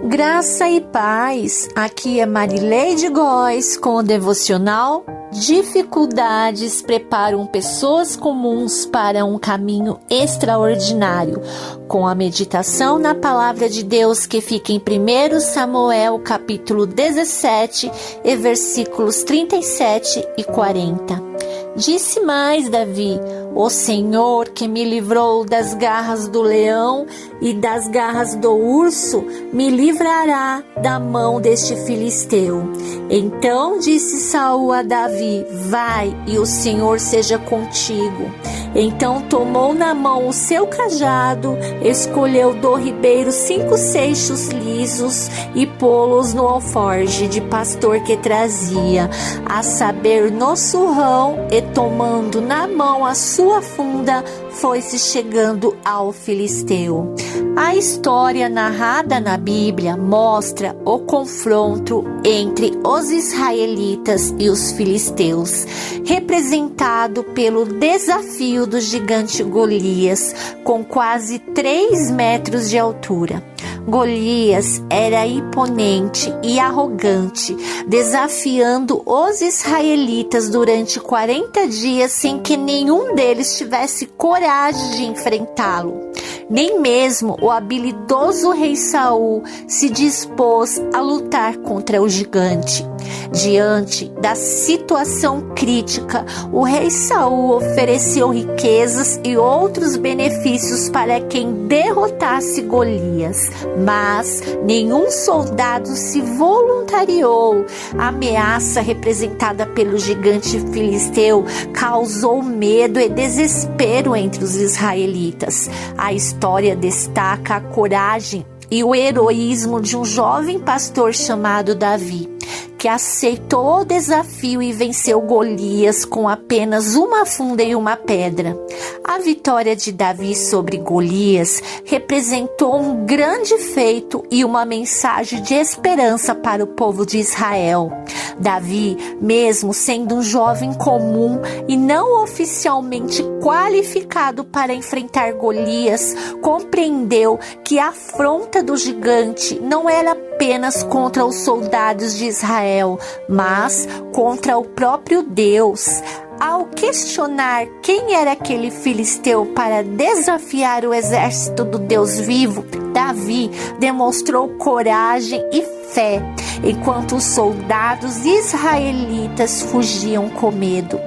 Graça e paz, aqui é Marileide Góes com o devocional Dificuldades preparam pessoas comuns para um caminho extraordinário, com a meditação na palavra de Deus que fica em 1 Samuel capítulo 17 e versículos 37 e 40. Disse mais Davi: o Senhor que me livrou das garras do leão e das garras do urso, me livrará da mão deste filisteu. Então disse Saul a Davi: vai, e o Senhor seja contigo. Então tomou na mão o seu cajado, escolheu do ribeiro 5 seixos lisos e pô-los no alforje de pastor que trazia, a saber, no surrão, e tomando na mão a sua funda, foi-se chegando ao filisteu. A história narrada na Bíblia mostra o confronto entre os israelitas e os filisteus, representado pelo desafio do gigante Golias, com quase 3 metros de altura. Golias era imponente e arrogante, desafiando os israelitas durante 40 dias sem que nenhum deles tivesse coragem de enfrentá-lo. Nem mesmo o habilidoso rei Saul se dispôs a lutar contra o gigante. Diante da situação crítica, o rei Saul ofereceu riquezas e outros benefícios para quem derrotasse Golias, mas nenhum soldado se voluntariou. A ameaça representada pelo gigante filisteu causou medo e desespero entre os israelitas. A história destaca a coragem e o heroísmo de um jovem pastor chamado Davi, que aceitou o desafio e venceu Golias com apenas uma funda e uma pedra. A vitória de Davi sobre Golias representou um grande feito e uma mensagem de esperança para o povo de Israel. Davi, mesmo sendo um jovem comum e não oficialmente qualificado para enfrentar Golias, compreendeu que a afronta do gigante não era apenas contra os soldados de Israel, mas contra o próprio Deus. Ao questionar quem era aquele filisteu para desafiar o exército do Deus vivo, Davi demonstrou coragem e fé, enquanto os soldados israelitas fugiam com medo.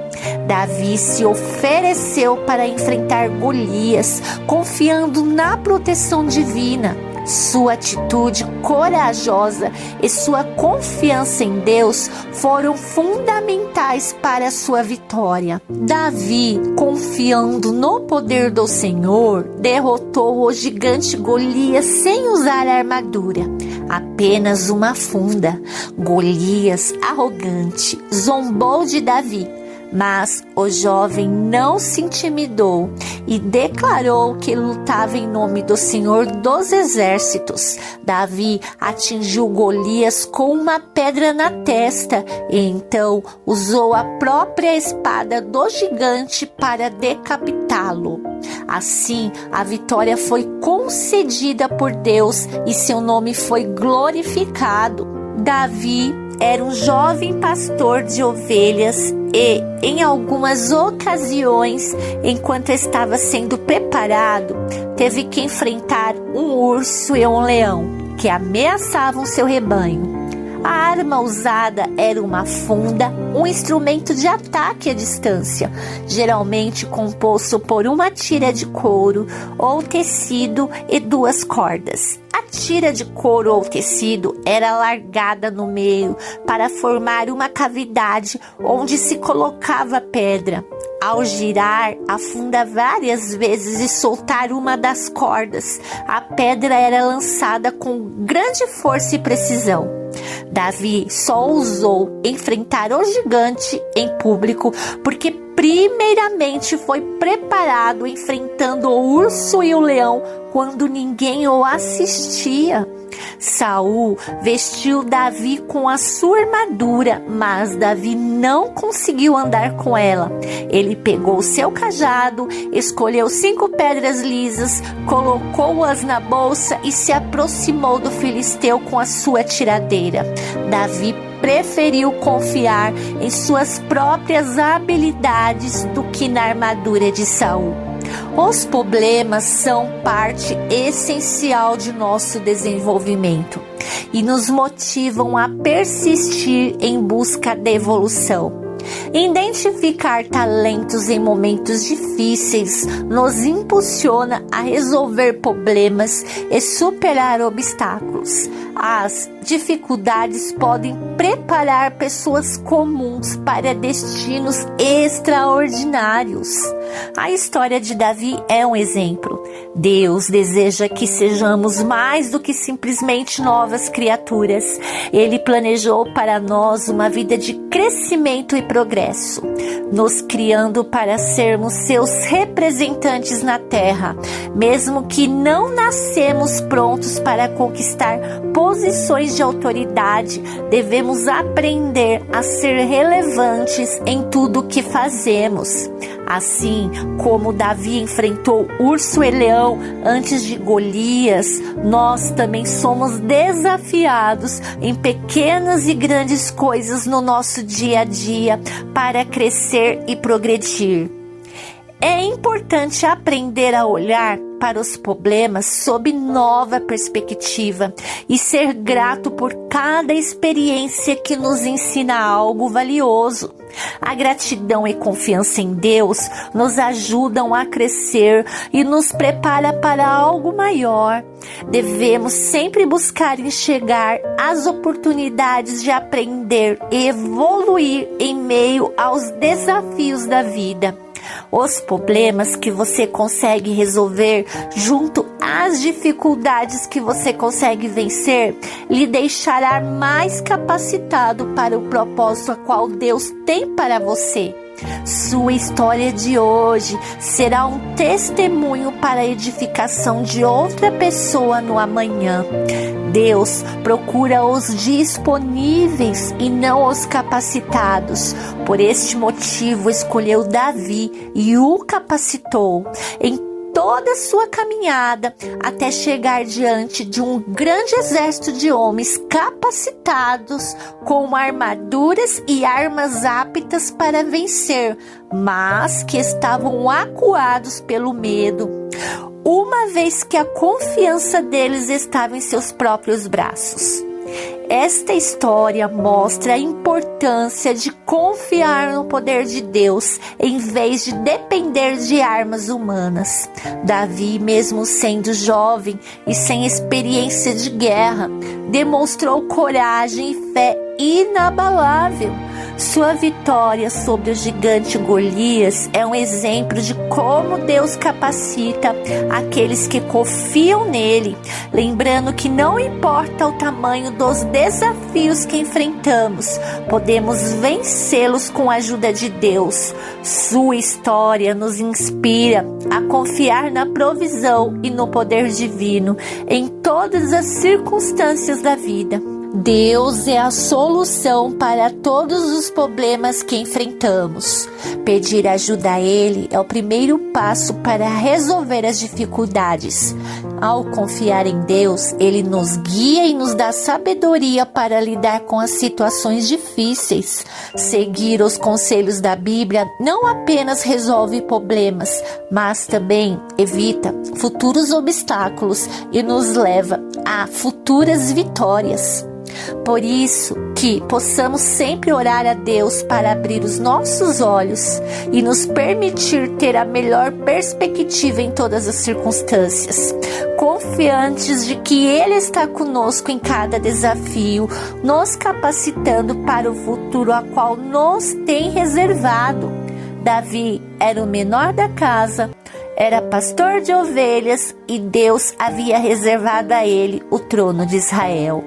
Davi se ofereceu para enfrentar Golias, confiando na proteção divina. Sua atitude corajosa e sua confiança em Deus foram fundamentais para a sua vitória. Davi, confiando no poder do Senhor, derrotou o gigante Golias sem usar armadura, apenas uma funda. Golias, arrogante, zombou de Davi, mas o jovem não se intimidou e declarou que lutava em nome do Senhor dos Exércitos. Davi atingiu Golias com uma pedra na testa e então usou a própria espada do gigante para decapitá-lo. Assim, a vitória foi concedida por Deus e seu nome foi glorificado. Davi era um jovem pastor de ovelhas e, em algumas ocasiões, enquanto estava sendo preparado, teve que enfrentar um urso e um leão que ameaçavam seu rebanho. A arma usada era uma funda, um instrumento de ataque à distância, geralmente composto por uma tira de couro ou tecido e 2 cordas. A tira de couro ou tecido era alargada no meio para formar uma cavidade onde se colocava a pedra. Ao girar a funda várias vezes e soltar uma das cordas, a pedra era lançada com grande força e precisão. Davi só ousou enfrentar o gigante em público porque primeiramente foi preparado enfrentando o urso e o leão quando ninguém o assistia. Saul vestiu Davi com a sua armadura, mas Davi não conseguiu andar com ela. Ele pegou o seu cajado, escolheu 5 pedras lisas, colocou-as na bolsa e se aproximou do filisteu com a sua tiradeira. Davi preferiu confiar em suas próprias habilidades do que na armadura de Saul. Os problemas são parte essencial de nosso desenvolvimento e nos motivam a persistir em busca da evolução. Identificar talentos em momentos difíceis nos impulsiona a resolver problemas e superar obstáculos. As dificuldades podem preparar pessoas comuns para destinos extraordinários. A história de Davi é um exemplo. Deus deseja que sejamos mais do que simplesmente novas criaturas. Ele planejou para nós uma vida de crescimento e progresso, nos criando para sermos seus representantes na terra, mesmo que não nascemos prontos para conquistar posições de autoridade. Devemos aprender a ser relevantes em tudo o que fazemos. Assim como Davi enfrentou urso e leão antes de Golias, nós também somos desafiados em pequenas e grandes coisas no nosso dia a dia para crescer e progredir. É importante aprender a olhar para os problemas sob nova perspectiva e ser grato por cada experiência que nos ensina algo valioso. A gratidão e confiança em Deus nos ajudam a crescer e nos prepara para algo maior. Devemos sempre buscar enxergar as oportunidades de aprender e evoluir em meio aos desafios da vida. Os problemas que você consegue resolver junto às dificuldades que você consegue vencer lhe deixará mais capacitado para o propósito a qual Deus tem para você. Sua história de hoje será um testemunho para a edificação de outra pessoa no amanhã. Deus procura os disponíveis e não os capacitados. Por este motivo, escolheu Davi e o capacitou em toda a sua caminhada até chegar diante de um grande exército de homens capacitados com armaduras e armas aptas para vencer, mas que estavam acuados pelo medo, uma vez que a confiança deles estava em seus próprios braços. Esta história mostra a importância de confiar no poder de Deus em vez de depender de armas humanas. Davi, mesmo sendo jovem e sem experiência de guerra, demonstrou coragem e fé inabalável. Sua vitória sobre o gigante Golias é um exemplo de como Deus capacita aqueles que confiam nele, lembrando que não importa o tamanho dos desafios que enfrentamos, podemos vencê-los com a ajuda de Deus. Sua história nos inspira a confiar na provisão e no poder divino em todas as circunstâncias da vida. Deus é a solução para todos os problemas que enfrentamos. Pedir ajuda a Ele é o primeiro passo para resolver as dificuldades. Ao confiar em Deus, Ele nos guia e nos dá sabedoria para lidar com as situações difíceis. Seguir os conselhos da Bíblia não apenas resolve problemas, mas também evita futuros obstáculos e nos leva a futuras vitórias. Por isso que possamos sempre orar a Deus para abrir os nossos olhos e nos permitir ter a melhor perspectiva em todas as circunstâncias, confiantes de que Ele está conosco em cada desafio, nos capacitando para o futuro a qual nos tem reservado. Davi era o menor da casa, era pastor de ovelhas e Deus havia reservado a ele o trono de Israel.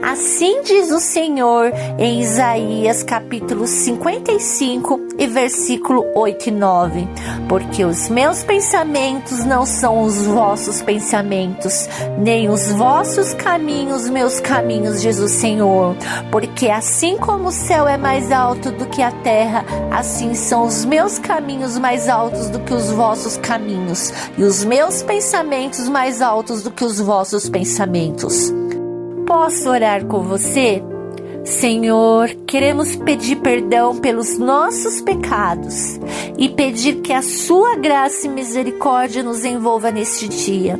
Assim diz o Senhor em Isaías capítulo 55 e versículo 8 e 9. Porque os meus pensamentos não são os vossos pensamentos, nem os vossos caminhos, meus caminhos, diz o Senhor. Porque assim como o céu é mais alto do que a terra, assim são os meus caminhos mais altos do que os vossos caminhos, e os meus pensamentos mais altos do que os vossos pensamentos. Posso orar com você? Senhor, queremos pedir perdão pelos nossos pecados e pedir que a sua graça e misericórdia nos envolva neste dia,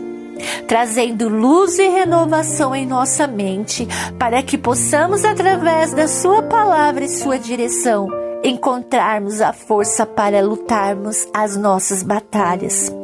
trazendo luz e renovação em nossa mente, para que possamos, através da sua palavra e sua direção, encontrarmos a força para lutarmos as nossas batalhas.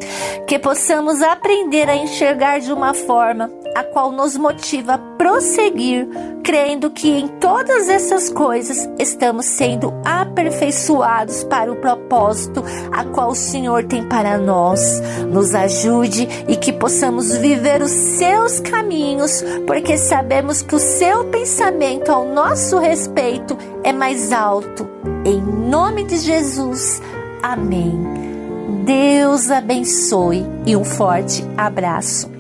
Que possamos aprender a enxergar de uma forma a qual nos motiva a prosseguir, crendo que em todas essas coisas estamos sendo aperfeiçoados para o propósito a qual o Senhor tem para nós. Nos ajude e que possamos viver os seus caminhos, porque sabemos que o seu pensamento ao nosso respeito é mais alto. Em nome de Jesus, amém. Deus abençoe e um forte abraço.